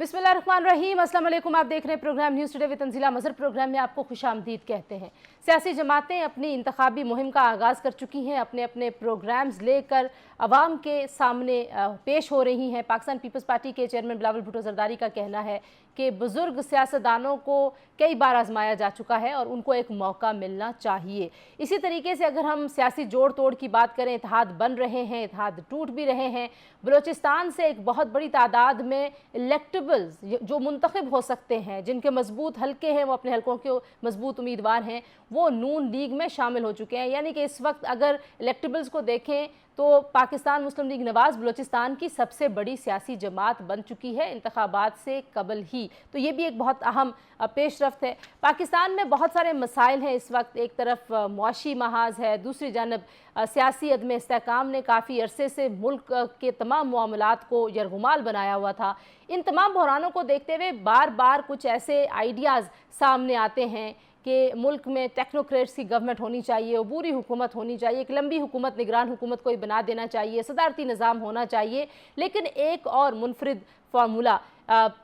बिस्मिल्लाहिर्रहमानिर्रहीम। अस्सलाम वालेकुम। आप देख रहे हैं program news today with Tanzeela Mazhar. Program में आपको खुशामदीद कहते हैं। सियासी जमातें अपनी इंतखाबी मुहिम का आगाज़ कर चुकी हैं, अपने अपने प्रोग्राम्स लेकर अवाम के सामने पेश हो रही हैं। पाकिस्तान पीपल्स पार्टी के चेयरमैन बिलावल भुट्टो ज़रदारी का कहना है कि बुज़ुर्ग सियासतदानों को कई बार आजमाया जा चुका है और उनको एक मौका मिलना चाहिए। इसी तरीके से अगर हम सियासी जोड़ तोड़ की बात करें, इत्तेहाद बन रहे हैं, इत्तेहाद टूट भी रहे हैं। बलूचिस्तान से एक बहुत बड़ी तादाद में इलेक्टेबल्स जो मुंतखब हो सकते हैं, जिनके मजबूत हल्के हैं, वो अपने हल्कों के मजबूत उम्मीदवार हैं, वो नून लीग में शामिल हो चुके हैं। यानी कि इस वक्त अगर इलेक्टेबल्स को देखें तो पाकिस्तान मुस्लिम लीग नवाज़ बलूचिस्तान की सबसे बड़ी सियासी जमात बन चुकी है इंतखाबात से कबल ही। तो ये भी एक बहुत अहम पेशरफ्त है। पाकिस्तान में बहुत सारे मसाइल हैं इस वक्त। एक तरफ मुआशी महाज है, दूसरी जानब सियासी अदम इस्तेहकाम ने काफ़ी अरसे से मुल्क के तमाम मामलात को यरगुमाल बनाया हुआ था। इन तमाम बहरानों को देखते हुए बार बार कुछ ऐसे आइडियाज़ सामने आते हैं कि मुल्क में टेक्नोक्रेट्स की गवर्नमेंट होनी चाहिए, अबूरी हुकूमत होनी चाहिए, एक लंबी हुकूमत, निगरान हुकूमत को बना देना चाहिए, सदारती निज़ाम होना चाहिए। लेकिन एक और मुनफरिद फार्मूला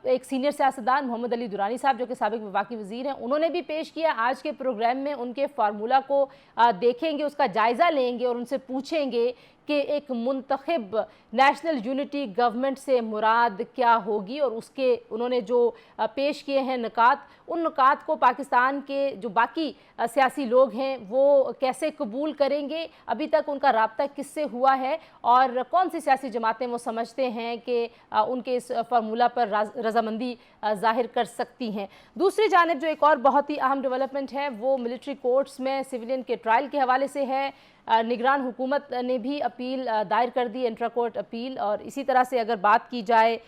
एक सीनियर सियासतदान मोहम्मद अली दुरानी साहब, जो कि साबिक वफाकी वज़ीर हैं, उन्होंने भी पेश किया। आज के प्रोग्राम में उनके फार्मूला को देखेंगे, उसका जायज़ा लेंगे और उनसे पूछेंगे कि एक मुंतखब नेशनल यूनिटी गवर्नमेंट से मुराद क्या होगी और उसके उन्होंने जो पेश किए हैं नुकात, उन नुकात को पाकिस्तान के जो बाकी सियासी लोग हैं वो कैसे कबूल करेंगे, अभी तक उनका राब्ता किससे हुआ है और कौन सी सियासी जमातें वो समझते हैं कि उनके इस फार्मूला पर रजामंदी जाहिर कर सकती हैं। दूसरी जानिब जो एक और बहुत ही अहम डेवलपमेंट है वो मिलिट्री कोर्ट्स में सिविलियन के ट्रायल के हवाले से है। निगरान हुकूमत ने भी अपील दायर कर दी, इंट्रा कोर्ट अपील। और इसी तरह से अगर बात की जाए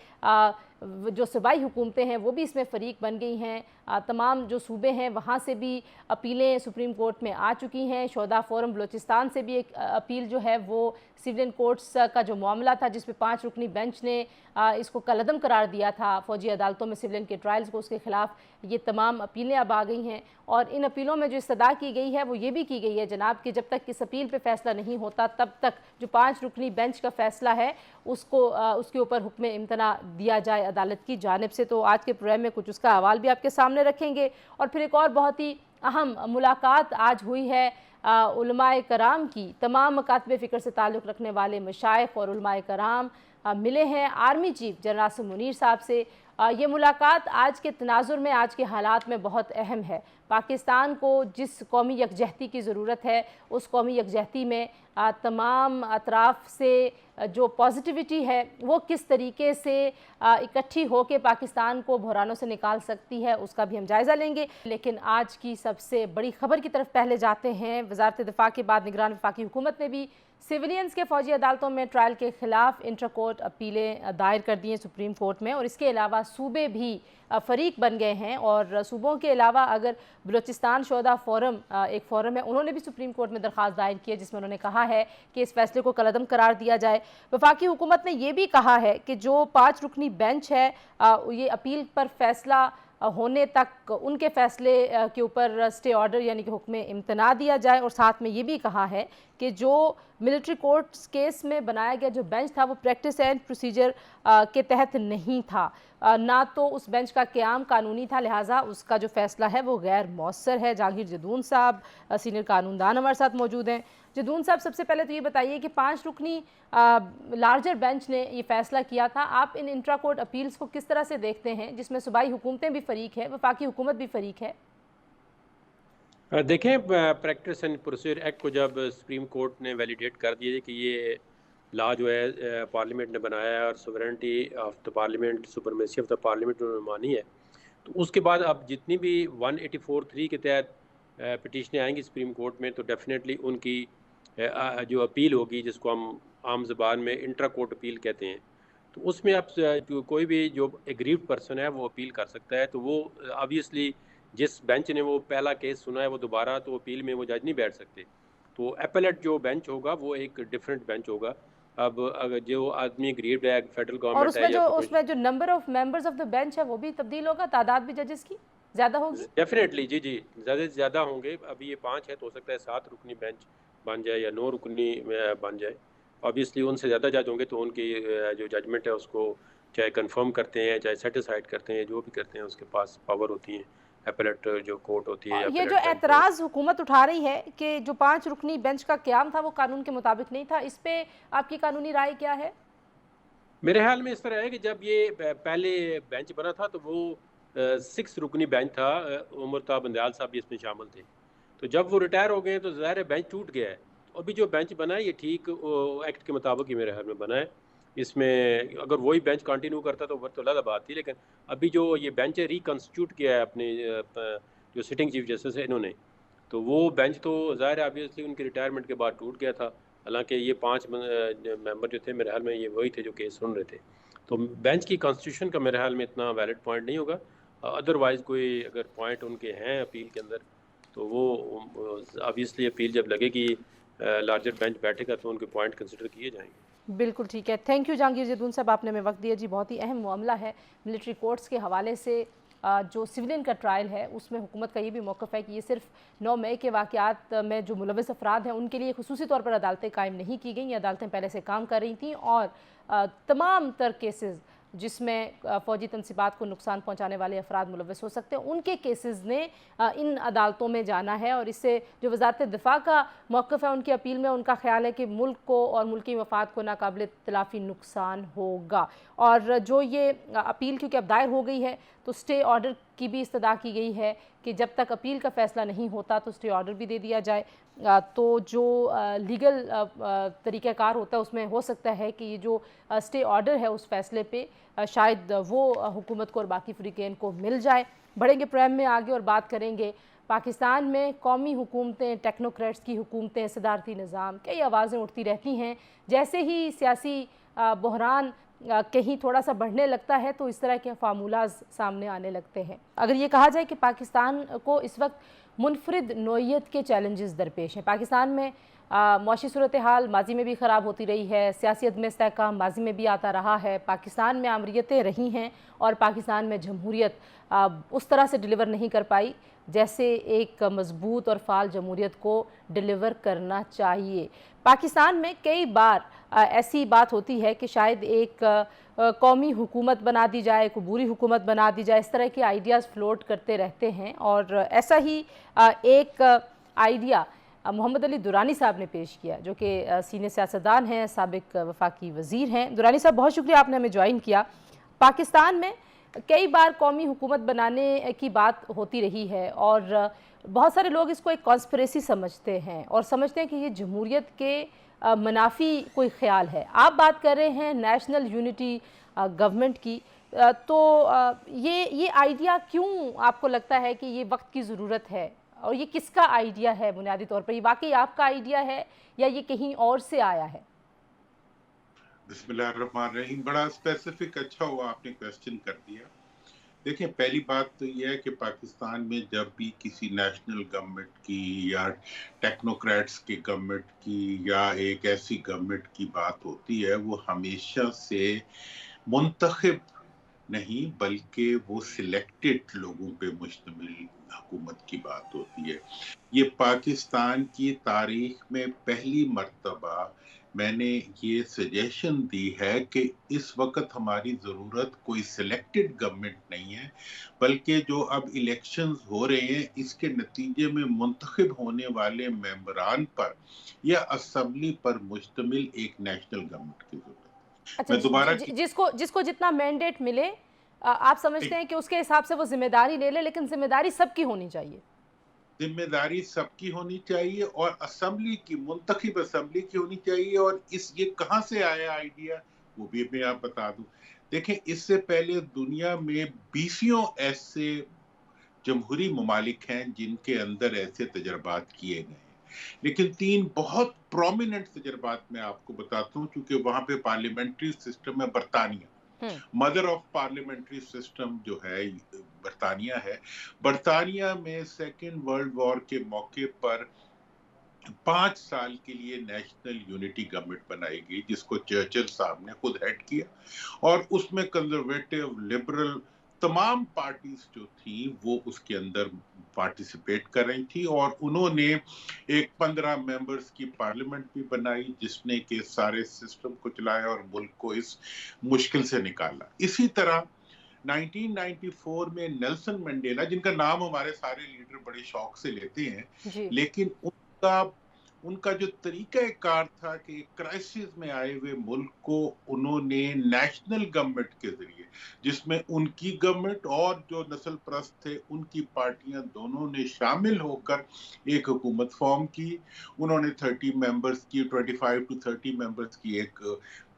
जो सूबाई हुकूमतें हैं वो भी इसमें फ़रीक बन गई हैं। तमाम जो सूबे हैं वहाँ से भी अपीलें सुप्रीम कोर्ट में आ चुकी हैं। शोधा फोरम बलूचिस्तान से भी एक अपील जो है वो सिविलियन कोर्ट्स का जो मामला था जिस पे 5 रुकनी बेंच ने इसको कलअदम करार दिया था फौजी अदालतों में सिविलियन के ट्रायल्स को, उसके ख़िलाफ़ ये तमाम अपीलें अब आ गई हैं। और इन अपीलों में जो इस्तदा की गई है वो ये भी की गई है जनाब कि जब तक इस अपील पे फ़ैसला नहीं होता तब तक जो 5 रुकनी बेंच का फ़ैसला है उसको उसके ऊपर हुक्म इम्तना दिया जाए अदालत की जानिब से। तो आज के प्रोग्राम में कुछ उसका हवाल भी आपके सामने रखेंगे। और फिर एक और बहुत ही अहम मुलाकात आज हुई है उलमाए कराम की। तमाम मकातबे फ़िक्र से ताल्लुक़ रखने वाले मशाइख और उलमाए कराम मिले हैं army chief general Asim Munir साहब से। ये मुलाकात आज के तनाजुर में, आज के हालात में बहुत अहम है। पाकिस्तान को जिस कौमी यकजहती की ज़रूरत है उस कौमी यकजहती में तमाम अतराफ़ से जो पॉजिटिविटी है वो किस तरीके से इकट्ठी हो के पाकिस्तान को बहरानों से निकाल सकती है उसका भी हम जायज़ा लेंगे। लेकिन आज की सबसे बड़ी ख़बर की तरफ पहले जाते हैं। वज़ारत दिफ़ा के बाद निगरान वफाकी हुकूमत ने भी सिविलियंस के फ़ौजी अदालतों में ट्रायल के ख़िलाफ़ इंटर कोर्ट अपीलें दायर कर दी हैं सुप्रीम कोर्ट में। और इसके अलावा सूबे भी फ़रीक बन गए हैं। और सूबों के अलावा अगर बलूचिस्तान शोधा फोरम एक फ़ोरम है, उन्होंने भी सुप्रीम कोर्ट में दरख्वास्त दायर की है जिसमें उन्होंने कहा है कि इस फैसले को कलअदम करार दिया जाए। वफाकी हुकूमत ने यह भी कहा है कि जो 5 रुकनी बेंच है ये अपील पर फैसला होने तक उनके फ़ैसले के ऊपर स्टे ऑर्डर यानी कि हुक्म इम्तना दिया जाए। और साथ में ये भी कहा है कि जो मिलिट्री कोर्ट्स केस में बनाया गया जो बेंच था वो प्रैक्टिस एंड प्रोसीजर के तहत नहीं था, ना तो उस बेंच का क़याम कानूनी था, लिहाजा उसका जो फ़ैसला है वो गैर मौसर है। जहांगीर जदून साहब सीनियर कानूनदान हमारे साथ मौजूद हैं। जदून साहब, सबसे पहले तो ये बताइए कि 5 रुकनी लार्जर बेंच ने ये फ़ैसला किया था, आप इन इंट्रा कोर्ट अपील्स को किस तरह से देखते हैं जिसमें सूबाई हुकूमतें भी फ़रीक है, वफाकी हुकूमत भी फ़रीक है? देखें, प्रैक्टिस एंड प्रोसीजर एक्ट को जब सुप्रीम कोर्ट ने वैलिडेट कर दिया कि ये लॉ जो है पार्लियामेंट ने बनाया है और sovereignty of the parliament, supremacy of the parliament उन्होंने मानी है, तो उसके बाद अब जितनी भी 184(3) के तहत पिटीशनें आएंगी सुप्रीम कोर्ट में तो डेफिनेटली उनकी जो अपील होगी, जिसको हम आम ज़बान में इंट्रा कोर्ट अपील कहते हैं, तो उसमें अब जो कोई भी जो एग्रीव्ड पर्सन है वो अपील कर सकता है। तो वो ऑब्वियसली जिस बेंच ने वो पहला केस सुना है वो दोबारा तो अपील में वो जज नहीं बैठ सकते। तो एपेलेट जो बेंच होगा वो एक डिफरेंट बेंच होगा। अब अगर जो आदमी एग्रीव्ड है, फेडरल और गवर्नमेंट है या उसमें जो number of members of the bench है वो भी तब्दील होगा, तादाद भी जजेस की ज़्यादा होगी? डेफिनेटली जी जी, ज़्यादा से ज़्यादा होंगे। अभी ये 5 है तो हो सकता है 7 रुकनी बेंच बन जाए या 9 रुकनी बन जाए। ऑब्वियसली उनसे ज़्यादा जज होंगे तो उनकी जो जजमेंट है उसको چاہے کنفرم کرتے ہیں چاہے سیٹیسفائڈ کرتے ہیں، جو بھی کرتے ہیں اس کے پاس پاور ہوتی ہیں، اپیلیٹ جو کورٹ ہوتی ہے یا یہ جو اپیلیٹ بینچ جو. اعتراض حکومت اٹھا رہی ہے کہ جو 5 رکنی بینچ کا قیام تھا وہ قانون کے مطابق نہیں تھا، اس پہ آپ کی قانونی رائے کیا ہے؟ میرے خیال میں اس طرح ہے کہ جب یہ پہلے بینچ بنا تھا تو وہ 6 رکنی بینچ تھا، عمر تا بندیال صاحب بھی اس میں شامل تھے. تو جب وہ ریٹائر ہو گئے تو ظاہر ہے بینچ ٹوٹ گیا ہے. تو ابھی جو بینچ بنا ہے یہ ٹھیک ایکٹ کے مطابق ہی میرے خیال میں بنا ہے. اس میں اگر وہی بینچ کنٹینیو کرتا تو تو علیحدہ بات تھی، لیکن ابھی جو یہ بینچ ہے ریکنسٹیٹیوٹ کیا ہے اپنے جو سٹنگ چیف جسٹس ہے انہوں نے، تو وہ بینچ تو ظاہر ہے آبویسلی ان کی ریٹائرمنٹ کے بعد ٹوٹ گیا تھا. حالانکہ یہ 5 ممبر جو تھے میرے خیال میں یہ وہی تھے جو کیس سن رہے تھے. تو بینچ کی کانسٹیٹیوشن کا میرے خیال میں اتنا ویلڈ پوائنٹ نہیں ہوگا. ادروائز کوئی اگر پوائنٹ ان کے ہیں اپیل کے اندر تو وہ آبویسلی اپیل جب لگے گی لارجر بینچ بیٹھے گا تو ان کے پوائنٹ کنسیڈر کیے جائیں گے. بالکل ٹھیک ہے. تھینک یو جہانگیر جدون صاحب، آپ نے ہمیں وقت دیا جی. بہت ہی اہم معاملہ ہے ملٹری کورٹس کے حوالے سے. جو سویلین کا ٹرائل ہے اس میں حکومت کا یہ بھی موقف ہے کہ یہ صرف 9 مئی کے واقعات میں جو ملوث افراد ہیں ان کے لیے خصوصی طور پر عدالتیں قائم نہیں کی گئیں. یہ عدالتیں پہلے سے کام کر رہی تھیں اور تمام تر کیسز جس میں فوجی تنصیبات کو نقصان پہنچانے والے افراد ملوث ہو سکتے ہیں ان کے کیسز نے ان عدالتوں میں جانا ہے. اور اس سے جو وزارت دفاع کا موقف ہے ان کی اپیل میں ان کا خیال ہے کہ ملک کو اور ملکی مفاد کو ناقابل تلافی نقصان ہوگا. اور جو یہ اپیل کیونکہ اب دائر ہو گئی ہے تو سٹے آرڈر کی بھی استدعا کی گئی ہے کہ جب تک اپیل کا فیصلہ نہیں ہوتا تو سٹے آرڈر بھی دے دیا جائے. تو جو لیگل طریقہ کار ہوتا ہے اس میں ہو سکتا ہے کہ یہ جو سٹے آرڈر ہے اس فیصلے پہ شاید وہ حکومت کو اور باقی فریقین کو مل جائے. بڑھیں گے پروگرام میں آگے اور بات کریں گے پاکستان میں قومی حکومتیں، ٹیکنوکریٹس کی حکومتیں، صدارتی نظام، کئی آوازیں اٹھتی رہتی ہیں. جیسے ہی سیاسی بحران کہیں تھوڑا سا بڑھنے لگتا ہے تو اس طرح کے فارمولاز سامنے آنے لگتے ہیں. اگر یہ کہا جائے کہ پاکستان کو اس وقت منفرد نوعیت کے چیلنجز درپیش ہیں. پاکستان میں معاشی صورتحال ماضی میں بھی خراب ہوتی رہی ہے، سیاسی عدم استحکام ماضی میں بھی آتا رہا ہے، پاکستان میں آمریتیں رہی ہیں اور پاکستان میں جمہوریت اس طرح سے ڈیلیور نہیں کر پائی جیسے ایک مضبوط اور فعال جمہوریت کو ڈیلیور کرنا چاہیے. پاکستان میں کئی بار ایسی بات ہوتی ہے کہ شاید ایک قومی حکومت بنا دی جائے، ایک عبوری حکومت بنا دی جائے، اس طرح کے آئیڈیاز فلوٹ کرتے رہتے ہیں. اور ایسا ہی ایک آئیڈیا محمد علی درانی صاحب نے پیش کیا جو کہ سینئر سیاستدان ہیں، سابق وفاقی وزیر ہیں. درانی صاحب بہت شکریہ آپ نے ہمیں جوائن کیا. پاکستان میں کئی بار قومی حکومت بنانے کی بات ہوتی رہی ہے اور بہت سارے لوگ اس کو ایک کانسپریسی سمجھتے ہیں اور سمجھتے ہیں کہ یہ جمہوریت کے منافی کوئی خیال ہے. آپ بات کر رہے ہیں نیشنل یونٹی گورنمنٹ کی، تو یہ آئیڈیا کیوں آپ کو لگتا ہے کہ یہ وقت کی ضرورت ہے اور یہ کس کا آئیڈیا ہے بنیادی طور پر؟ یہ واقعی آپ کا آئیڈیا ہے یا یہ کہیں اور سے آیا ہے؟ بسم اللہ الرحمن الرحیم. بڑا اسپیسیفک اچھا ہوا آپ نے کویسچن کر دیا. دیکھیں پہلی بات تو یہ ہے کہ پاکستان میں جب بھی کسی نیشنل گورنمنٹ کی یا ٹیکنوکریٹس کی گورنمنٹ کی یا ایک ایسی گورنمنٹ کی بات ہوتی ہے وہ ہمیشہ سے منتخب نہیں بلکہ وہ سلیکٹڈ لوگوں پہ مشتمل حکومت کی بات ہوتی ہے. یہ پاکستان کی تاریخ میں پہلی مرتبہ میں نے یہ سجیشن دی ہے کہ اس وقت ہماری ضرورت کوئی سلیکٹڈ گورنمنٹ نہیں ہے بلکہ جو اب الیکشنز ہو رہے ہیں اس کے نتیجے میں منتخب ہونے والے ممبران پر یا اسمبلی پر مشتمل ایک نیشنل گورنمنٹ کی ضرورت ہے. اچھا، میں دوبارہ جس کو جتنا مینڈیٹ ملے آپ سمجھتے ہیں کہ اس کے حساب سے وہ ذمہ داری لے لے، لیکن ذمہ داری سب کی ہونی چاہیے. ذمہ داری سب کی ہونی چاہیے اور اسمبلی کی منتخب اسمبلی کی ہونی چاہیے. اور یہ کہاں سے آیا آئیڈیا وہ بھی میں آپ بتا دوں. دیکھیں اس سے پہلے دنیا میں 20 ایسے جمہوری ممالک ہیں جن کے اندر ایسے تجربات کیے گئے ہیں، لیکن 3 بہت پرومیننٹ تجربات میں آپ کو بتاتا ہوں چونکہ وہاں پہ پارلیمنٹری سسٹم ہے. برطانیہ مدر آف پارلیمنٹری سسٹم جو ہے برطانیہ ہے. برطانیہ میں سیکنڈ ورلڈ وار کے موقع پر 5 سال کے لیے نیشنل یونٹی گورنمنٹ بنائی گئی جس کو چرچل صاحب نے خود ہیڈ کیا اور اس میں کنزرویٹو، لبرل तमाम पार्टीज जो थी वो उसके अंदर पार्टिसिपेट कर रही थी और उन्होंने एक 15 मेंबर्स की पार्लियामेंट भी बनाई जिसने के सारे सिस्टम को चलाया और मुल्क को इस मुश्किल से निकाला। इसी तरह 1994 में नेल्सन मंडेला, जिनका नाम हमारे सारे लीडर बड़े शौक से लेते हैं, जी। लेकिन उनका जो तरीका कार था कि क्राइसिस में आए हुए मुल्क को उन्होंने नेशनल गवर्नमेंट के जरिए, जिसमें उनकी गवर्नमेंट और जो नस्ल परस्त थे उनकी पार्टियां दोनों ने शामिल होकर एक हुकूमत फॉर्म की। उन्होंने 30 मेंबर्स की, 25 to 30 मेंबर्स की एक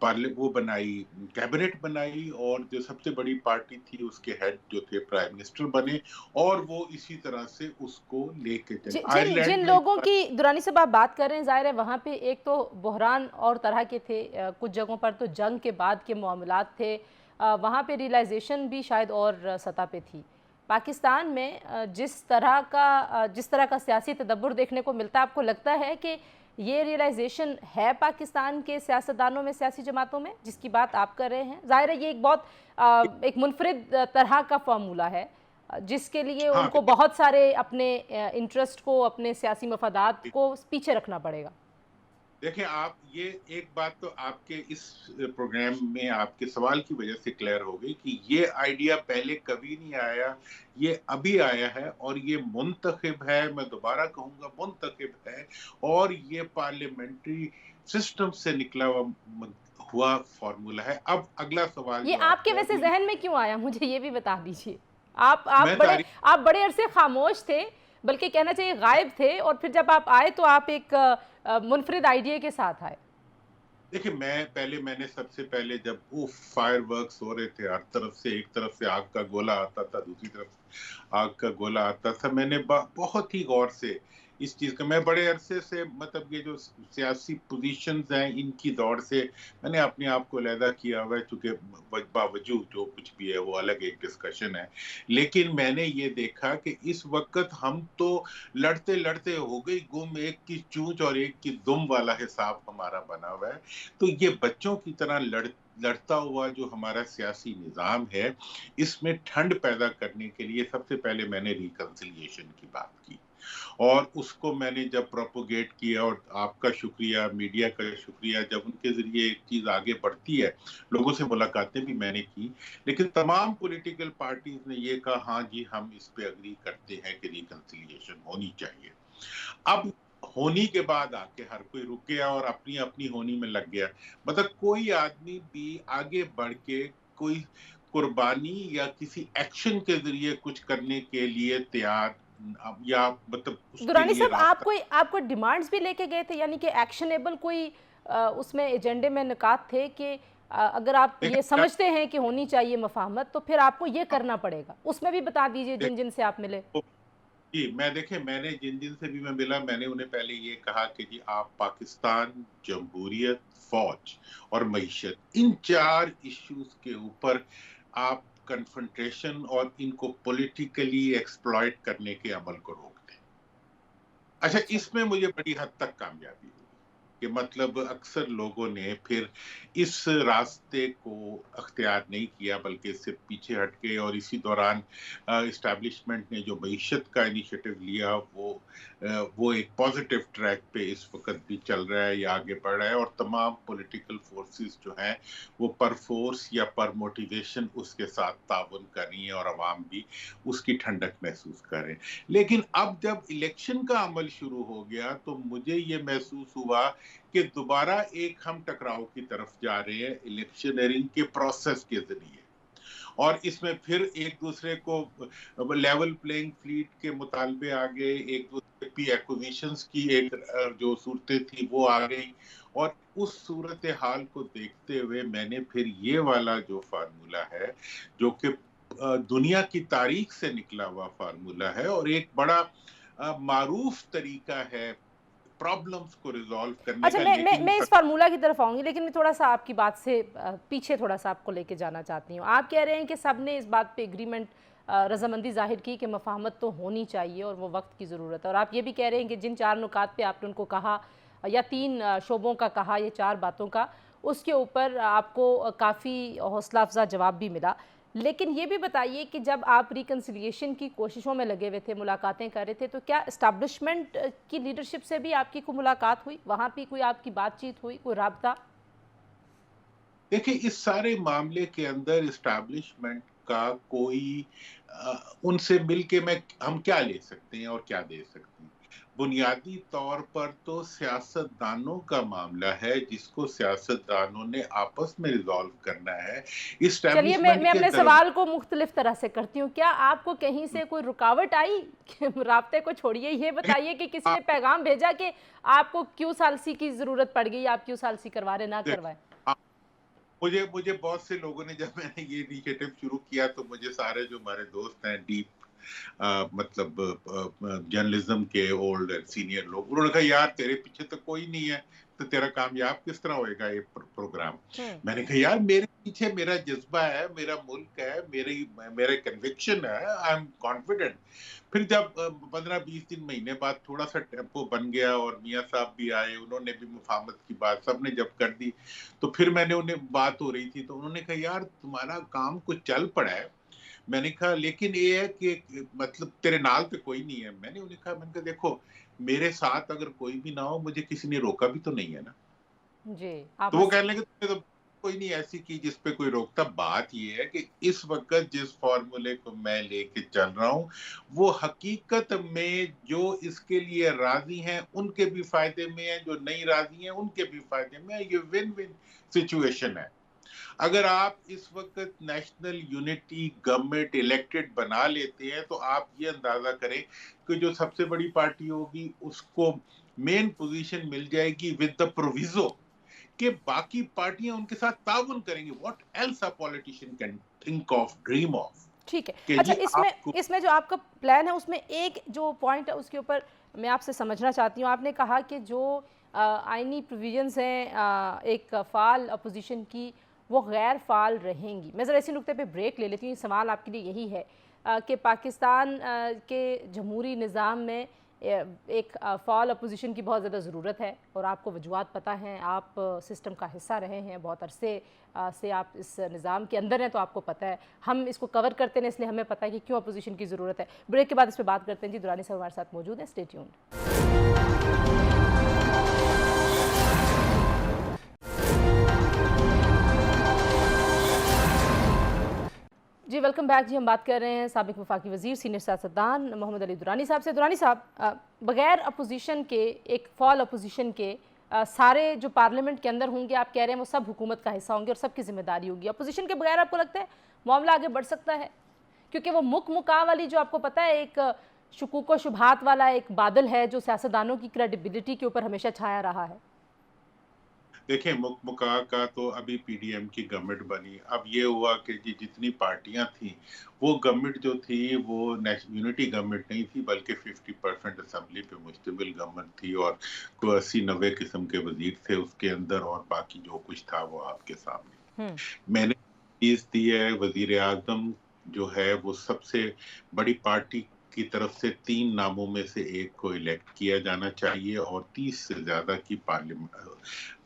वो बनाई, कैबिनेट बनाई और जो सबसे बड़ी पार्टी थी उसके हेड जो थे प्राइम मिनिस्टर बने और वो इसी तरह से उसको लेके चले। जिन जिन लोगों की दुरानी साहब आप बात कर रहे हैं, ज़ाहिर है वहाँ पे एक तो बहरान और तरह के थे, कुछ जगहों पर तो जंग के बाद के मामलात थे, वहाँ पे रियलाइजेशन भी शायद और सतह पे थी। पाकिस्तान में जिस तरह का सियासी तदब्बुर देखने को मिलता है, आपको लगता है कि ये रियलाइजेशन है पाकिस्तान के सियासतदानों में, सियासी जमातों में, जिसकी बात आप कर रहे हैं? ज़ाहिर है ये एक बहुत एक मुनफरिद तरह का फार्मूला है जिसके लिए हाँ, उनको बहुत सारे अपने इंटरेस्ट को, अपने सियासी मफादात को पीछे रखना पड़ेगा। देखिए, आप ये एक बात तो आपके इस प्रोग्राम में आपके सवाल की वजह से क्लियर हो गई कि ये आइडिया पहले कभी नहीं आया, ये अभी आया है और ये मुंतखब है, मैं दोबारा कहूंगा मुंतखब है और ये पार्लियामेंट्री सिस्टम से निकला हुआ फॉर्मूला है। अब अगला सवाल ये आपके वैसे जहन में क्यों आया, मुझे ये भी बता दीजिए। आप बड़े अरसे खामोश थे, बल्कि कहना चाहिए गायब थे, और फिर जब आप आए तो आप एक मुनफरिद आइडिया के साथ आए। देखिए, मैंने सबसे पहले जब वो फायरवर्क्स हो रहे थे, हर तरफ से, एक तरफ से आग का गोला आता था, दूसरी तरफ आग का गोला आता था, मैंने बहुत ही गौर से इस चीज का, मैं बड़े अरसे से, मतलब ये जो सियासी पोजीशंस हैं इनकी दौड़ से मैंने अपने आप को अलहदा किया हुआ है, चूंकि बावजूद जो कुछ भी है वो अलग एक डिस्कशन है, लेकिन मैंने ये देखा कि इस वक्त हम तो लड़ते लड़ते हो गई गुम, एक की चूंच और एक की दुम वाला हिसाब हमारा बना हुआ है। तो ये बच्चों की तरह लड़ता हुआ जो हमारा सियासी निजाम है, इसमें ठंड पैदा करने के लिए सबसे पहले मैंने रिकंसिलिएशन की बात की और उसको मैंने जब प्रोपोगेट किया, और आपका शुक्रिया, मीडिया का शुक्रिया, जब उनके जरिए एक चीज आगे बढ़ती है, लोगों से मुलाकातें भी मैंने की, लेकिन तमाम पॉलिटिकल पार्टीज ने ये कहा हाँ जी हम इस पे अग्री करते हैं कि रिकंसिलिएशन होनी चाहिए। अब होनी के बाद आके हर कोई रुक गया और अपनी अपनी होनी में लग गया, मतलब कोई आदमी भी आगे बढ़ के कोई कुर्बानी या किसी एक्शन के जरिए कुछ करने के लिए तैयार, या मतलब दुरानी साहब आपको डिमांड्स भी लेके गए थे, यानी कि एक्शनेबल कोई उसमें एजेंडे में निकात थे कि अगर आप ये समझते हैं कि होनी चाहिए मफाहमत तो फिर आपको ये करना पड़ेगा, उसमें भी बता दीजिए जिन जिन से आप मिले। जी, मैंने जिन जिन से भी मैं मिला, मैंने उन्हें पहले ये कहा कि जी आप पाकिस्तान, जमहूरियत, फौज और मईशत, इन 4 इश्यूज के ऊपर आप कन्फ्रंटेशन और इनको पॉलिटिकली एक्सप्लॉइट करने के अमल को रोक दें। अच्छा, इसमें मुझे बड़ी हद तक कामयाबी हुई कि मतलब अक्सर लोगों ने फिर इस रास्ते को अख्तियार नहीं किया, बल्कि इससे पीछे हट गए, और इसी दौरान इस्टेब्लिशमेंट ने जो मईशत का इनिशिएटिव लिया वो एक पॉजिटिव ट्रैक पे इस वक्त भी चल रहा है या आगे बढ़ रहा है, और तमाम पॉलिटिकल फोर्सेस जो हैं वो पर फोर्स या पर मोटिवेशन उसके साथ ताउन कर रही हैं और अवाम भी उसकी ठंडक महसूस कर रहे हैं। लेकिन अब जब इलेक्शन का अमल शुरू हो गया तो मुझे ये महसूस हुआ कि दोबारा एक हम टकराव की तरफ जा रहे हैं इलेक्शनरिंग के प्रोसेस के जरिए, और इसमें फिर एक दूसरे को लेवल प्लेइंग फील्ड के मुतालबे आ गए, एक दूसरे की एक्विजिशंस की एक जो सूरतें थी वो आ गई, और उस सूरत हाल को देखते हुए मैंने फिर ये वाला जो फार्मूला है जो कि दुनिया की तारीख से निकला हुआ फार्मूला है और एक बड़ा मारूफ तरीका है प्रॉब्लम्स को रिजॉल्व करने अच्छा, का। मैं इस फार्मूला की तरफ आऊंगी, लेकिन मैं थोड़ा सा आपकी बात से पीछे थोड़ा सा आपको लेके जाना चाहती हूँ। आप कह रहे हैं कि सब ने इस बात पे एग्रीमेंट, रजामंदी जाहिर की कि मफाहमत तो होनी चाहिए और वो वक्त की ज़रूरत है, और आप ये भी कह रहे हैं कि जिन 4 नुकात पे आपने उनको कहा या 3 शोबों का कहा, ये 4 बातों का, उसके ऊपर आपको काफ़ी हौसला अफजा जवाब भी मिला। لیکن یہ بھی بتائیے کہ جب آپ ریکنسیلیشن کی کوششوں میں لگے ہوئے تھے، ملاقاتیں کر رہے تھے، تو کیا اسٹیبلشمنٹ کی لیڈرشپ سے بھی آپ کی کوئی ملاقات ہوئی؟ وہاں بھی کوئی آپ کی بات چیت ہوئی، کوئی رابطہ؟ دیکھیں اس سارے معاملے کے اندر اسٹیبلشمنٹ کا کوئی ان سے مل کے ہم کیا لے سکتے ہیں اور کیا دے سکتے ہیں؟ بنیادی طور پر تو سیاست دانوں کا معاملہ ہے جس کو سیاست دانوں نے آپس میں ریزالو کرنا ہے. چلیے میں اسٹیبلشمنٹ کے اپنے درمیان سوال کو مختلف طرح سے کرتی ہوں. کیا آپ کو کہیں سے کوئی رکاوٹ آئی؟ رابطے کو چھوڑیے، یہ بتائیے کہ کسی نے پیغام بھیجا کہ آپ کو کیوں ثالثی کی ضرورت پڑ گئی، آپ کیوں ثالثی کروا رہے، نہ کروائیں؟ مجھے بہت سے لوگوں نے، جب میں نے یہ انیشیٹو شروع کیا تو مجھے سارے جو ہمارے دوست ہیں ڈیپ مطلب جرنلزم کے اولڈ اینڈ سینئر لوگ، انہوں نے کہا یار تیرے پیچھے تو کوئی نہیں ہے تو تیرا کامیاب کس طرح ہوئے گا یہ پروگرام. میں نے کہا یار میرے پیچھے میرا جذبہ ہے، میرا ملک ہے، میرے کنوکشن ہے، آئی ایم کانفیڈنٹ. پھر جب 15-20 دن مہینے بعد تھوڑا سا ٹیمپو بن گیا اور میاں صاحب بھی آئے، انہوں نے بھی مفاہمت کی بات سب نے جب کر دی، تو پھر میں نے انہیں بات ہو رہی تھی تو انہوں نے کہا یار تمہارا کام کچھ چل پڑا ہے. میں نے کہا لیکن یہ ہے کہ مطلب تیرے نال پہ کوئی نہیں ہے. میں نے کہا دیکھو میرے ساتھ اگر کوئی بھی نہ ہو، مجھے کسی نے روکا بھی تو نہیں ہے نا. جی تو وہ آپس کہنے لگے تو کوئی نہیں ایسی کی جس پہ کوئی روکتا. بات یہ ہے کہ اس وقت جس فارمولے کو میں لے کے چل رہا ہوں وہ حقیقت میں جو اس کے لیے راضی ہیں ان کے بھی فائدے میں ہے، جو نہیں راضی ہیں ان کے بھی فائدے میں ہے. یہ ون ون سچویشن ہے. اگر آپ اس وقت نیشنل یونٹی گورنمنٹ الیکٹڈ بنا لیتے ہیں تو آپ یہ اندازہ کریں کہ جو سب سے بڑی پارٹی ہوگی اس کو مین پوزیشن مل جائے گی ود دا پروویزو کہ باقی پارٹیاں ان کے ساتھ تعاون کریں گی. What else a politician can think of, dream of. ٹھیک ہے. کہ اچھا جی آپ کو اس میں جو آپ کا پلان ہے اس میں ایک جو پوائنٹ ہے اس کے اوپر میں آپ سے سمجھنا چاہتی ہوں. آپ نے کہا کہ جو آئینی پروویژنز ہیں ایک فعال اپوزیشن کی وہ غیر فعال رہیں گی. میں ذرا اسی نقطے پہ بریک لے لیتی ہوں. سوال آپ کے لیے یہی ہے کہ پاکستان کے جمہوری نظام میں ایک فعال اپوزیشن کی بہت زیادہ ضرورت ہے اور آپ کو وجوہات پتہ ہیں، آپ سسٹم کا حصہ رہے ہیں، بہت عرصے سے آپ اس نظام کے اندر ہیں تو آپ کو پتہ ہے. ہم اس کو کور کرتے ہیں اس لیے ہمیں پتہ ہے کہ کیوں اپوزیشن کی ضرورت ہے. بریک کے بعد اس پہ بات کرتے ہیں. جی درانی صاحب ہمارے ساتھ موجود ہیں. Stay tuned. جی ویلکم بیک. جی ہم بات کر رہے ہیں سابق وفاقی وزیر سینئر سیاستدان محمد علی درانی صاحب سے. درانی صاحب بغیر اپوزیشن کے، ایک فعال اپوزیشن کے، سارے جو پارلیمنٹ کے اندر ہوں گے آپ کہہ رہے ہیں وہ سب حکومت کا حصہ ہوں گے اور سب کی ذمہ داری ہوگی. اپوزیشن کے بغیر آپ کو لگتا ہے معاملہ آگے بڑھ سکتا ہے؟ کیونکہ وہ مکا والی جو آپ کو پتہ ہے ایک شکوک و شبہات والا ایک بادل ہے جو سیاستدانوں کی کریڈیبلٹی کے اوپر ہمیشہ چھایا رہا ہے. دیکھیں مکا کا تو ابھی پی ڈی ایم کی گورنمنٹ بنی. اب یہ ہوا کہ جتنی پارٹیاں تھیں وہ گورنمنٹ جو تھی وہ یونٹی گورنمنٹ نہیں تھی بلکہ 50% اسمبلی پہ مشتمل گورنمنٹ تھی اور 80-90 قسم کے وزیر تھے اس کے اندر اور باقی جو کچھ تھا وہ آپ کے سامنے. میں نے چیز دی ہے وزیر اعظم جو ہے وہ سب سے بڑی پارٹی کی طرف سے 3 ناموں میں سے ایک کو الیکٹ کیا جانا چاہیے اور 30 سے زیادہ کی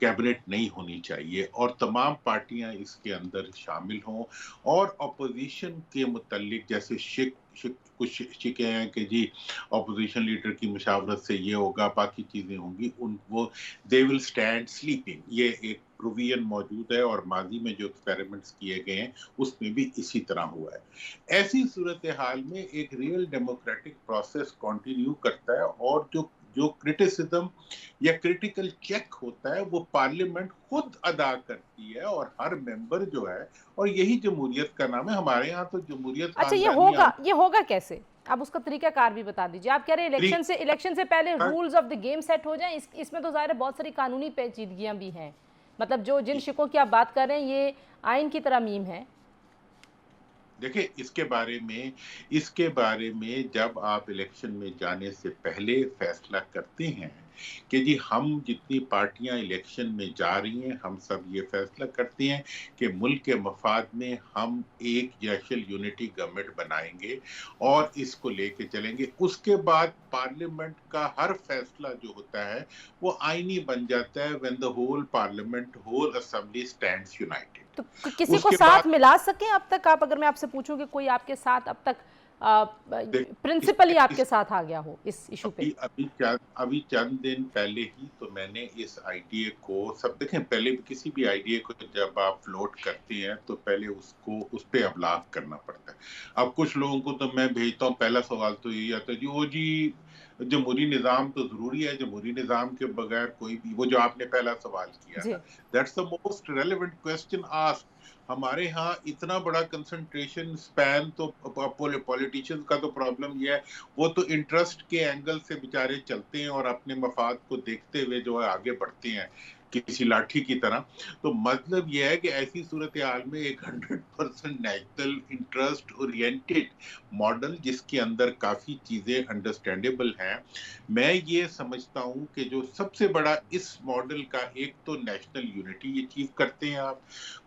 کیبنٹ نہیں ہونی چاہیے اور تمام پارٹیاں اس کے اندر شامل ہوں. اور اپوزیشن کے متعلق جیسے کچھ شکیں ہیں کہ جی اپوزیشن لیڈر کی مشاورت سے یہ ہوگا، باقی چیزیں ہوں گی، وہ they will stand sleeping. یہ ایک پروویژن موجود ہے اور ماضی میں جو ایکسپیریمنٹس کیے گئے ہیں اس میں بھی اسی طرح ہوا ہے. ایسی صورتحال میں ایک ریئل ڈیموکریٹک پروسیس کنٹینیو کرتا ہے اور جو کرٹیسزم یا کرٹیکل چیک ہوتا ہے وہ پارلیمنٹ خود ادا کرتی ہے اور ہر ممبر جو ہے، اور یہی جمہوریت کا نام ہے. ہمارے ہاں تو جمہوریت اچھا یہ ہوگا کیسے؟ آپ اس کا طریقہ کار بھی بتا دیجیے. آپ کہہ رہے ہیں الیکشن سے پہلے rules of the game set ہو جائیں. اس میں تو ظاہر ہے بہت ساری قانونی پیچیدگیاں بھی ہیں. مطلب جن شکوں کی آپ بات کر رہے ہیں یہ آئین کی طرح میم ہے. دیکھیں اس کے بارے میں جب آپ الیکشن میں جانے سے پہلے فیصلہ کرتے ہیں کہ جی ہم جتنی پارٹیاں الیکشن میں جا رہی ہیں ہم سب یہ فیصلہ کرتے ہیں کہ ملک کے مفاد میں ہم ایک نیشنل یونٹی گورنمنٹ بنائیں گے اور اس کو لے کے چلیں گے. اس کے بعد پارلیمنٹ کا ہر فیصلہ جو ہوتا ہے وہ آئینی بن جاتا ہے when the whole parliament, whole assembly stands united. تو کسی اس کو کے ساتھ بعد ملا سکیں اب تک آپ؟ اگر میں آپ سے پوچھوں کہ کوئی آپ کے ساتھ اب تک پرنسپلی آپ کے ساتھ آ گیا ہو اس ایشو پہ؟ ابھی چند دن پہلے ہی تو میں نے اس آئیڈیا کو دیکھیں، پہلے بھی کسی بھی آئیڈیا کو جب آپ فلوٹ کرتے ہیں تو پہلے اس پہ ابلاغ کرنا پڑتا ہے. اب کچھ لوگوں کو تو میں بھیجتا ہوں، پہلا سوال تو یہی آتا ہے جی جمہوری نظام تو ضروری ہے، جمہوری نظام کے بغیر کوئی بھی، وہ جو آپ نے پہلا سوال کیا نا، جی that's the most relevant question ask. ہمارے ہاں اتنا بڑا کنسنٹریشن سپین، تو پولیٹیشین کا تو پرابلم یہ ہے، وہ تو انٹرسٹ کے اینگل سے بیچارے چلتے ہیں اور اپنے مفاد کو دیکھتے ہوئے جو ہے آگے بڑھتے ہیں کسی لاٹھی کی طرح. تو مطلب یہ ہے کہ ایسی صورتحال میں ایک 100% نیشنل انٹرسٹ اورینٹڈ ماڈل، جس کے اندر کافی چیزیں انڈرسٹینڈیبل ہیں. میں یہ سمجھتا ہوں کہ جو سب سے بڑا اس ماڈل کا، ایک تو نیشنل یونٹی اچیو کرتے ہیں آپ،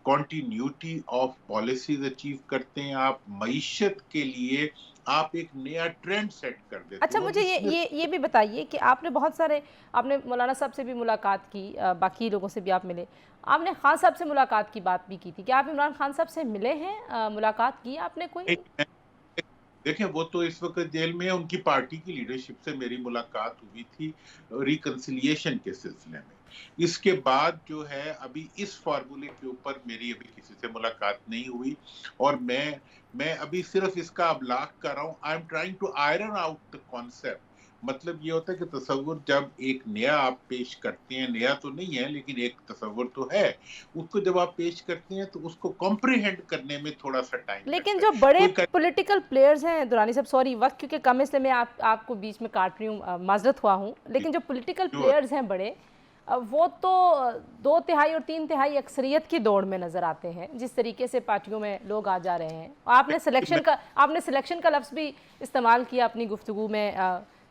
کنٹینیوٹی آف پالیسیز اچیو کرتے ہیں آپ، معیشت کے لیے آپ ایک نیا ٹرینڈ سیٹ کر دیتے اچھا، ہیں. اور مجھے اس میں یہ بھی بتائیے کہ آپ نے بہت سارے، آپ نے مولانا صاحب سے بھی ملاقات کی، باقی لوگوں سے بھی آپ ملے، آپ نے خان صاحب سے ملاقات کی بات بھی کی تھی. کیا آپ عمران خان صاحب سے ملے ہیں؟ ملاقات کی آپ نے کوئی؟ دیکھیں، وہ تو اس وقت جیل میں ہے. ان کی پارٹی کی لیڈرشپ سے میری ملاقات ہوئی تھی ریکنسیلیشن کے سلسلے میں. اس کے بعد جو ہے ابھی اس فارمولے کے اوپر میری ابھی کسی سے ملاقات نہیں ہوئی، اور میں ابھی صرف اس کا ابلاغ کر رہا ہوں. I am trying to iron out the concept. مطلب یہ ہوتا ہے کہ تصور جب ایک نیا آپ پیش کرتے ہیں، نیا تو نہیں ہے لیکن ایک تصور تو ہے، اس کو جب آپ پیش کرتے ہیں تو اس کو کمپریہینڈ کرنے میں تھوڑا سا ٹائم لیکن لگتا جو ہے. بڑے کوئی پولیٹیکل پلیئرز ہیں درانی صاحب، سوری وقت کیونکہ کم، اس لیے میں آپ کو بیچ میں کاٹ رہی ہوں، معذرت ہوا ہوں، لیکن جو پولیٹیکل جو پلیئرز ہیں بڑے، وہ تو 2/3 اور 3/3 اکثریت کی دوڑ میں نظر آتے ہیں. جس طریقے سے پارٹیوں میں لوگ آ جا رہے ہیں، آپ نے سلیکشن کا لفظ بھی استعمال کیا اپنی گفتگو میں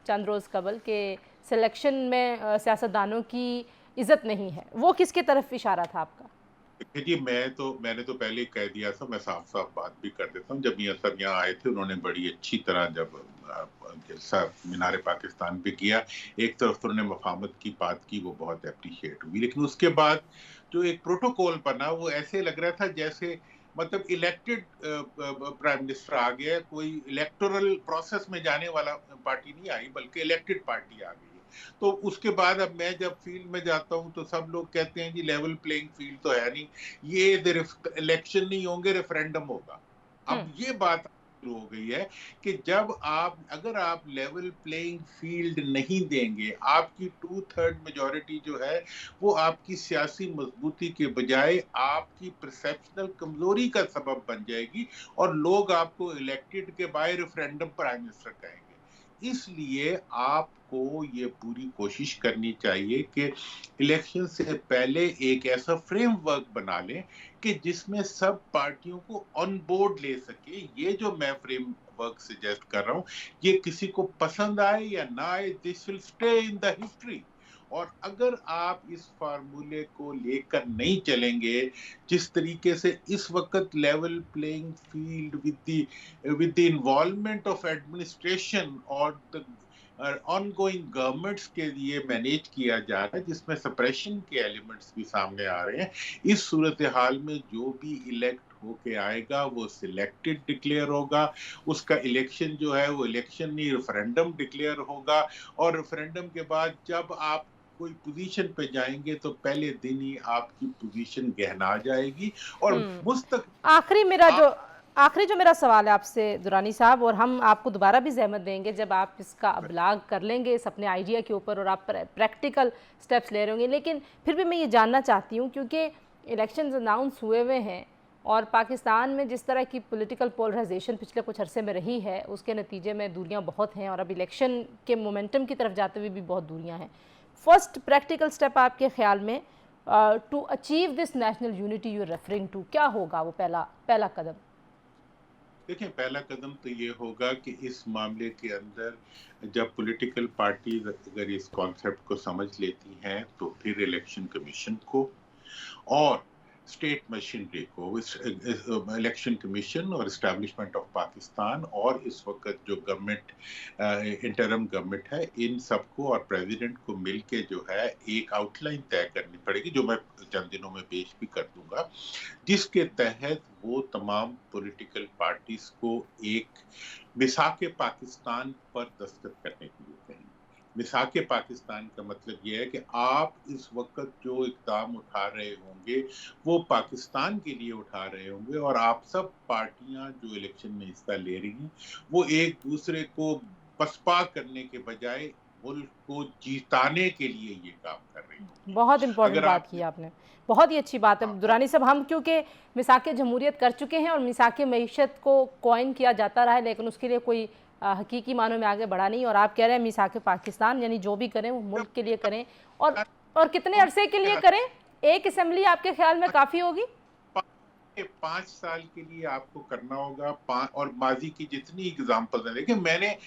چند روز قبل، کہ سلیکشن میں سیاستدانوں کی عزت نہیں ہے. وہ کس کی طرف اشارہ تھا آپ کا؟ جی، میں نے تو پہلے ہی کہہ دیا تھا، میں صاف بات بھی کر دیتا ہوں. جب میاں صاحب یہاں آئے تھے، انہوں نے بڑی اچھی طرح جب جلسہ مینار پاکستان پہ کیا، ایک طرف تو انہوں نے مفاہمت کی بات کی، وہ بہت اپریشیٹ ہوئی. لیکن اس کے بعد جو ایک پروٹوکول بنا، وہ ایسے لگ رہا تھا جیسے مطلب الیکٹڈ پرائم منسٹر آ گیا. کوئی الیکٹورل پروسیس میں جانے والا پارٹی نہیں آئی، بلکہ الیکٹڈ پارٹی آ گئی. تو اس کے بعد اب میں جب فیلڈ میں جاتا ہوں تو سب لوگ کہتے ہیں جی لیول پلینگ فیلڈ تو ہے نہیں، یہ الیکشن نہیں ہوں گے، ریفرینڈم ہوگا. اب یہ بات شروع ہو گئی ہے کہ اگر آپ لیول پلینگ فیلڈ نہیں دیں گے، آپ کی 2/3 میجورٹی جو ہے وہ آپ کی سیاسی مضبوطی کے بجائے آپ کی پرسیپشنل کمزوری کا سبب بن جائے گی، اور لوگ آپ کو الیکٹڈ کے بائی ریفرینڈم پرائم منسٹر کہیں گے. اس لیے آپ کو یہ پوری کوشش کرنی چاہیے کہ الیکشن سے پہلے ایک ایسا فریم ورک بنا لیں کہ جس میں سب پارٹیوں کو آن بورڈ لے سکے. یہ جو میں فریم ورک سجیسٹ کر رہا ہوں، یہ کسی کو پسند آئے یا نہ آئے، دس will stay in the history. اور اگر آپ اس فارمولے کو لے کر نہیں چلیں گے، جس طریقے سے اس وقت level playing field with the involvement of administration اور آن گوئنگ گورنمنٹس کے لیے مینیج کیا جا رہا ہے، جس میں سپریشن کے ایلیمنٹس بھی سامنے آ رہے ہیں، اس صورتحال میں جو بھی الیکٹ ہو کے آئے گا وہ سلیکٹڈ ڈکلیئر ہوگا. اس کا الیکشن جو ہے وہ الیکشن نہیں، ریفرینڈم ڈکلیئر ہوگا. اور ریفرینڈم کے بعد جب آپ کوئی پوزیشن پہ جائیں گے تو پہلے دن ہی آپ کی پوزیشن گہنا جائے گی. اور مستقبل آخری جو میرا سوال ہے آپ سے درانی صاحب، اور ہم آپ کو دوبارہ بھی زحمت دیں گے جب آپ اس کا ابلاغ کر لیں گے اس اپنے آئیڈیا کے اوپر اور آپ پریکٹیکل سٹیپس لے رہے ہوں گے، لیکن پھر بھی میں یہ جاننا چاہتی ہوں، کیونکہ الیکشنز اناؤنس ہوئے ہیں اور پاکستان میں جس طرح کی پولیٹیکل پولرائزیشن پچھلے کچھ عرصے میں رہی ہے، اس کے نتیجے میں دوریاں بہت ہیں، اور اب الیکشن کے مومنٹم کی طرف جاتے ہوئے بھی بہت دوریاں ہیں. فرسٹ پریکٹیکل سٹیپ آپ کے خیال میں to achieve this national unity you referring to کیا ہوگا؟ وہ پہلا قدم. دیکھیں، پہلا قدم تو یہ ہوگا کہ اس معاملے کے اندر جب پولیٹیکل پارٹیز اگر اس کانسیپٹ کو سمجھ لیتی ہیں تو پھر الیکشن کمیشن کو اور स्टेट मशीनरी को, इलेक्शन कमीशन और इस्टेब्लिशमेंट ऑफ पाकिस्तान और इस वक्त जो गवर्नमेंट इंटरम गवर्नमेंट है, इन सबको और प्रेसिडेंट को मिलके जो है एक आउटलाइन तय करनी पड़ेगी, जो मैं चंद दिनों में पेश भी कर दूंगा, जिसके तहत वो तमाम पॉलिटिकल पार्टीज को एक मिसाक पाकिस्तान पर दस्तखत करने के लिए कहेंगे। मिसाक पाकिस्तान का मतलब ये है कि आप इस वक्त जो इक़दाम उठा रहे होंगे वो पाकिस्तान के लिए उठा रहे होंगे, और आप सब पार्टियां जो इलेक्शन में हिस्सा ले रही हैं वो एक दूसरे को पसपा करने के बजाय मुल्क को जीताने के लिए ये काम कर रही हैं। बहुत इम्पोर्टेंट बात की आपने, बहुत ही अच्छी बात है दुरानी साहब। हम क्योंकि मिसाक जमहूरियत कर चुके हैं और मिसाक मईशत को कॉइन किया जाता रहा है, लेकिन उसके लिए कोई हकीकी मानों में आगे बढ़ा नहीं, और आप कह रहे हैं मिसाक पाकिस्तान यानी जो भी करें वो मुल्क के लिए करें, और कितने अरसे के लिए करें? एक असेंबली आपके ख्याल में काफ़ी होगी? 5 साल के लिए आपको करना होगा। और माजी की जितनी एग्जाम्पल्स हैं, देखिए मैंने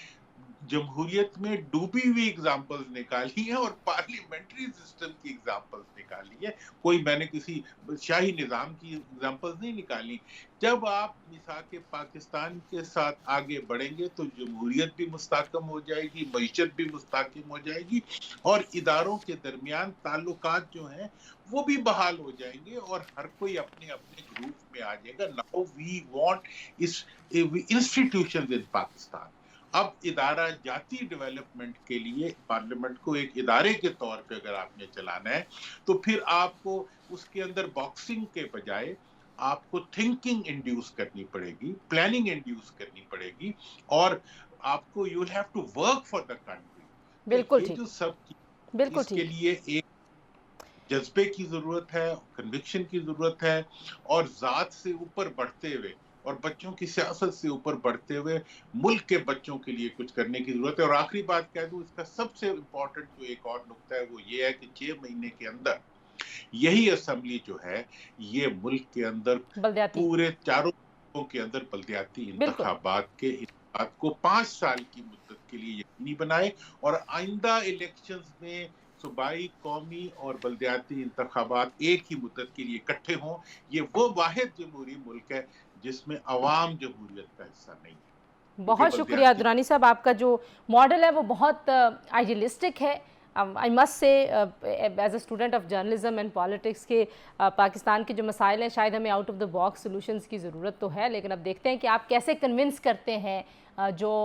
जमहूरियत में डूबी हुई एग्जाम्पल्स निकाली हैं और पार्लियामेंट्री सिस्टम की एग्जाम्पल्स निकाली है, कोई मैंने किसी शाही निज़ाम की एग्जाम्पल्स नहीं निकाली। जब आप मिसाक पाकिस्तान के साथ आगे बढ़ेंगे तो जमहूरियत भी मुस्तहकम हो जाएगी, मईशत भी मुस्तहकम हो जाएगी, और इदारों के दरमियान ताल्लुकात जो हैं वो भी बहाल हो जाएंगे, और हर कोई अपने अपने ग्रुप में आ जाएगा। नाउ वी वांट इस इंस्टीट्यूशंस इन पाकिस्तान। अब इदारा जाती डेवलपमेंट के लिए पार्लियामेंट को एक इदारे के तौर पे अगर आपने चलाना है तो फिर आपको उसके अंदर बॉक्सिंग के बजाय आपको थिंकिंग इंड्यूस करनी पड़ेगी, प्लानिंग इंड्यूस करनी पड़ेगी, और आपको you have to work for the country. बिल्कुल ठीक, जो सब बिल्कुल इसके लिए एक जज्बे की जरूरत है, कन्विक्शन की जरूरत है, और जात से ऊपर बढ़ते हुए और बच्चों की सियासत से ऊपर बढ़ते हुए मुल्क के बच्चों के लिए कुछ करने की जरूरत है। और आखिरी बात कह दूं, इसका सबसे इम्पोर्टेंट जो एक और नुक्ता है वो ये है कि 6 महीने के अंदर यही असेंबली जो है ये मुल्क के अंदर पूरे चारों के अंदर बल्दियाती इंतखाबात के इंतखाबात को 5 साल की मुद्दत के लिए यकीनी बनाए, और आइंदा इलेक्शंस में सूबाई, कौमी और बल्दियाती इंतखाबात एक ही मुद्दत के लिए इकट्ठे हों। ये वो वाहिद जमहूरी मुल्क है जिसमें अवाम जमहूरियत का हिस्सा नहीं है। बहुत शुक्रिया दुरानी साहब, आपका जो मॉडल है वो बहुत आइडियलिस्टिक है। I must say as a student of journalism and politics के पाकिस्तान के जो मसाइल हैं शायद हमें out of the box solutions की ज़रूरत तो है, लेकिन अब देखते हैं कि आप कैसे कन्विंस करते हैं जो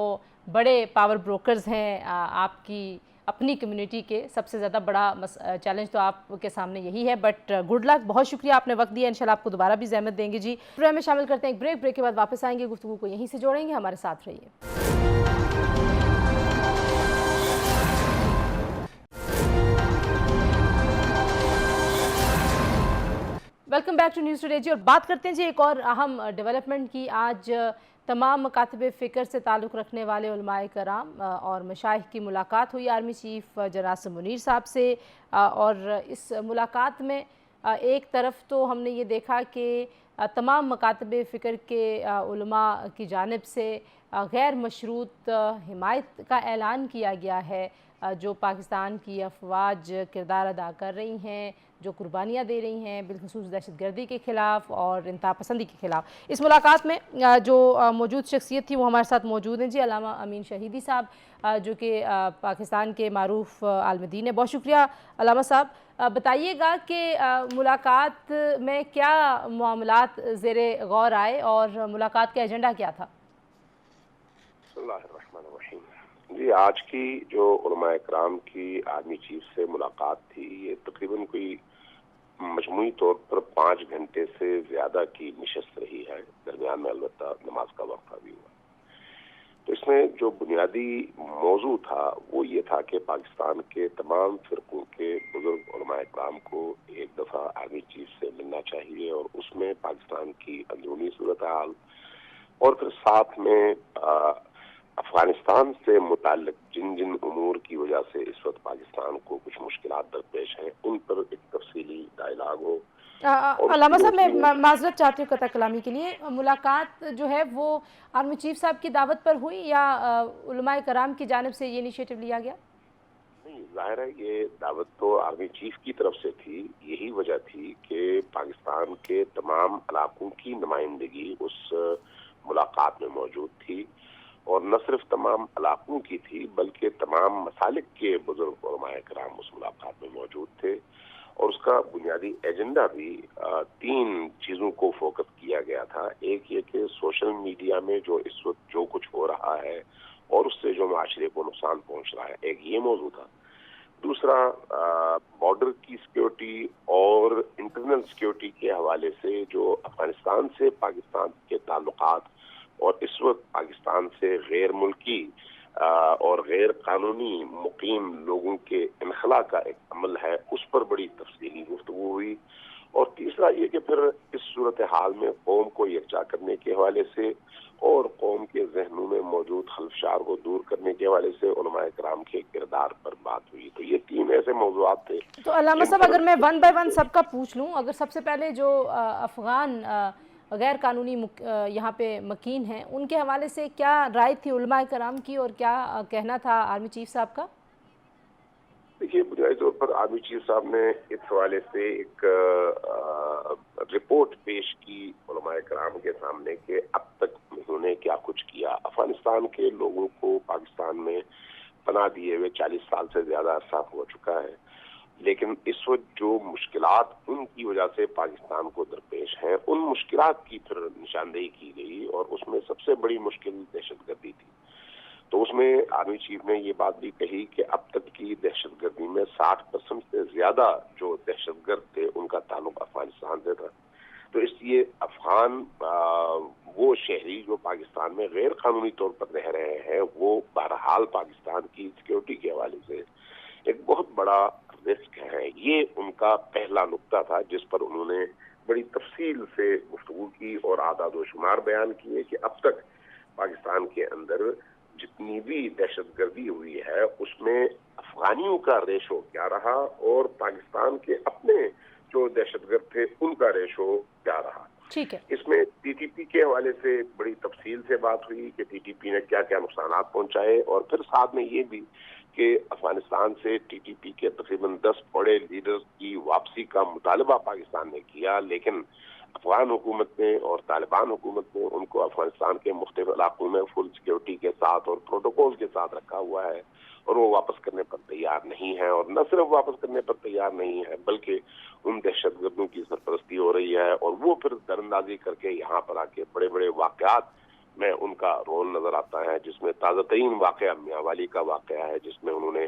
बड़े पावर ब्रोकर्स हैं आपकी अपनी कम्युनिटी के। सबसे ज़्यादा बड़ा चैलेंज तो आपके सामने यही है, बट गुड लक। बहुत शुक्रिया, आपने वक्त दिया, इंशाल्लाह आपको दोबारा भी ज़हमत देंगे जी। प्रोग्राम में शामिल करते हैं एक ब्रेक के बाद वापस आएंगे, गुफ्तगू को यहीं से जोड़ेंगे, हमारे साथ रहिए। Welcome back to news today जी, और बात करते हैं जी एक और अहम डेवलपमेंट की। आज तमाम मकातब फ़िक्र से ताल्लुक़ रखने वाले उलमाए कराम और मशाइख की मुलाकात हुई आर्मी चीफ़ जनाब मुनीर साहब से, और इस मुलाकात में एक तरफ तो हमने ये देखा कि तमाम मकातब फ़िक्र के उलमा की जानिब से गैर मशरूत हिमायत का ऐलान किया गया है, जो पाकिस्तान की अफवाज किरदार अदा कर रही हैं, जो कुर्बानियाँ दे रही हैं बिलखुसूस दहशतगर्दी के ख़िलाफ़ और इंतहा पसंदी के ख़िलाफ़। इस मुलाकात में जो मौजूद शख्सियत थी वो हमारे साथ मौजूद हैं जी, अल्लामा अमीन शहीदी साहब, जो कि पाकिस्तान के मारूफ़ आलिम-ए-दीन है। बहुत शुक्रिया अल्लामा साहब। बताइएगा कि मुलाकात में क्या मामलात ज़ेरे गौर आए और मुलाकात का एजेंडा क्या था? जी, आज की जो उलमा इकराम की आर्मी चीफ से मुलाकात थी, ये तकरीबन कोई मजमूई तौर पर 5 घंटे से ज्यादा की निशस्त रही है। दरमियान में अलबत्ता नमाज का वक्फा भी हुआ। तो इसमें जो बुनियादी मौजू था वो ये था कि पाकिस्तान के तमाम फिरकों के बुजुर्ग उलमा इकराम को एक दफा आर्मी चीफ से मिलना चाहिए, और उसमें पाकिस्तान की अंदरूनी सूरत हाल और फिर साथ में अफगानिस्तान से मुताल्लिक जिन जिन उमूर की वजह से इस वक्त पाकिस्तान को कुछ मुश्किलात दरपेश हैं उन पर एक तफसीली डायलॉग हो। अल्लामा साहब, मैं माजरत चाहती हूँ कता कलामी के लिए। मुलाकात जो है वो आर्मी चीफ साहब की दावत पर हुई या उलमाए कराम की जानिब से ये इनिशिएटिव लिया गया? नहीं, ज़ाहिर है ये दावत तो आर्मी चीफ की तरफ से थी। यही वजह थी कि पाकिस्तान के तमाम इलाकों की नुमाइंदगी उस मुलाकात में मौजूद थी, और न सिर्फ तमाम इलाकों की थी बल्कि तमाम मसालिक के बुजुर्ग उलमाए किराम उस मुलाकात में मौजूद थे। और उसका बुनियादी एजेंडा भी 3 चीज़ों को फोकस किया गया था। एक ये कि सोशल मीडिया में जो इस वक्त जो कुछ हो रहा है और उससे जो माशरे को नुकसान पहुंच रहा है, एक ये मौजू था। दूसरा, बॉर्डर की सिक्योरिटी और इंटरनल सिक्योरिटी के हवाले से जो अफगानिस्तान से पाकिस्तान के ताल्लुकात और इस वक्त पाकिस्तान से गैर मुल्की और गैर कानूनी मुकीम लोगों के इनखला का एक अमल है, उस पर बड़ी तफसीली गुफ्तगू हुई। और तीसरा ये कि फिर इस सूरत हाल में कौम को यकजा करने के हवाले से और कौम के जहनों में मौजूद खलफशार को दूर करने के हवाले से उलमाए किराम के किरदार पर बात हुई। तो ये 3 ऐसे मौज़ूआत थे। तो अल्लामा साहब, अगर मैं 1 बाय 1 सबका पूछ लूँ, अगर सबसे पहले जो अफ़गान गैर कानूनी यहाँ पे मकीन हैं, उनके हवाले से क्या राय थी उलमाए किराम की और क्या कहना था आर्मी चीफ साहब का? देखिए, बुनियादी तौर पर आर्मी चीफ साहब ने इस हवाले से एक रिपोर्ट पेश की उलमाए किराम के सामने कि अब तक उन्होंने क्या कुछ किया। अफगानिस्तान के लोगों को पाकिस्तान में पनाह दिए हुए 40 साल से ज्यादा अरसा हो चुका है, लेकिन इस वक्त जो मुश्किलात उनकी वजह से पाकिस्तान को दरपेश हैं, उन मुश्किलात की फिर निशानदेही की गई और उसमें सबसे बड़ी मुश्किल दहशतगर्दी थी। तो उसमें आर्मी चीफ ने ये बात भी कही कि अब तक की दहशतगर्दी में 60% से ज्यादा जो दहशतगर्द थे उनका ताल्लुक अफगानिस्तान से था। तो इसलिए अफगान वो शहरी जो पाकिस्तान में गैर कानूनी तौर पर रह रहे हैं, वो बहरहाल पाकिस्तान की सिक्योरिटी के हवाले से एक बहुत बड़ा रिस्क है। ये उनका पहला नुक्ता था जिस पर उन्होंने बड़ी तफसील से गुफ्तगू की और आदाद व शुमार बयान किए कि अब तक पाकिस्तान के अंदर जितनी भी दहशतगर्दी हुई है उसमें अफगानियों का रेशो क्या रहा और पाकिस्तान के अपने जो दहशतगर्द थे उनका रेशो क्या रहा। ठीक है। इसमें टीटीपी के हवाले से बड़ी तफसील से बात हुई कि टीटीपी ने क्या क्या नुकसान पहुंचाए, और फिर साथ में ये भी कि अफगानिस्तान से टीटीपी के तकरीबन 10 बड़े लीडर्स की वापसी का मुतालबा पाकिस्तान ने किया, लेकिन अफगान हुकूमत ने और तालिबान हुकूमत ने उनको अफगानिस्तान के मुख्तलिफ इलाकों में फुल सिक्योरिटी के साथ और प्रोटोकॉल के साथ रखा हुआ है और वो वापस करने पर तैयार नहीं है। और न सिर्फ वापस करने पर तैयार नहीं है बल्कि उन दहशतगर्दों की सरपरस्ती हो रही है और वो फिर दरअंदाजी करके यहाँ पर आके बड़े बड़े वाक़यात में उनका रोल नजर आता है, जिसमें ताज़ा तरीन वाक़या मियांवाली का वाक़या है जिसमें उन्होंने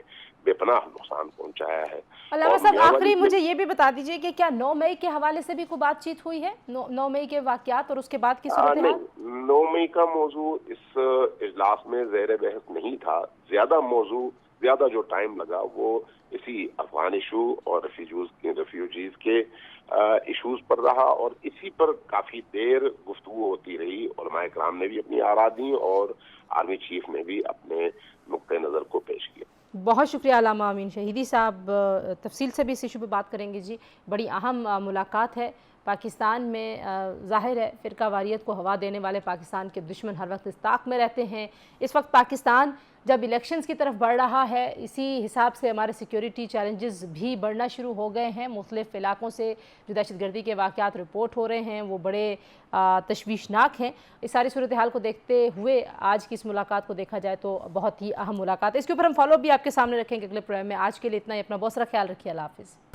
बेपनाह नुकसान पहुंचाया है। अल्लामा साहब, आखिरी मुझे ये भी बता दीजिए कि क्या 9 मई के हवाले से भी कोई बातचीत हुई है? 9 मई के वाक़यात और उसके बाद की सूरत हाल? 9 मई का मौजू इस इजलास में ज़ेर बहस नहीं था। ज्यादा जो टाइम लगा वो इसी अफगान इशू और रेफ्यूजीज के इशूज पर रहा और इसी पर काफी देर गुफ्तगू होती रही। उलमाए किराम ने भी अपनी आरा दी और आर्मी चीफ ने भी अपने नुक्ते नज़र को पेश किया। बहुत शुक्रिया अल्लामा अमीन शहीदी साहब। तफसील से भी इस इशू पे बात करेंगे जी। बड़ी अहम मुलाकात है। पाकिस्तान में ज़ाहिर है फ़िरका वारियत को हवा देने वाले पाकिस्तान के दुश्मन हर वक्त इस ताक में रहते हैं। इस वक्त पाकिस्तान जब इलेक्शंस की तरफ बढ़ रहा है, इसी हिसाब से हमारे सिक्योरिटी चैलेंजेस भी बढ़ना शुरू हो गए हैं। मुख्तलिफ़ इलाकों से जो दहशतगर्दी के वाक़यात रिपोर्ट हो रहे हैं वो बड़े तशवीशनाक हैं। इस सारी सूरत हाल को देखते हुए आज की इस मुलाकात को देखा जाए तो बहुत ही अहम मुलाकात है। इसके ऊपर हम फॉलो भी आपके सामने रखेंगे अगले प्रोग्राम में। आज के लिए इतना ही। अपना बहुत सारा ख्याल रखिए। अल्लाह हाफ़िज़।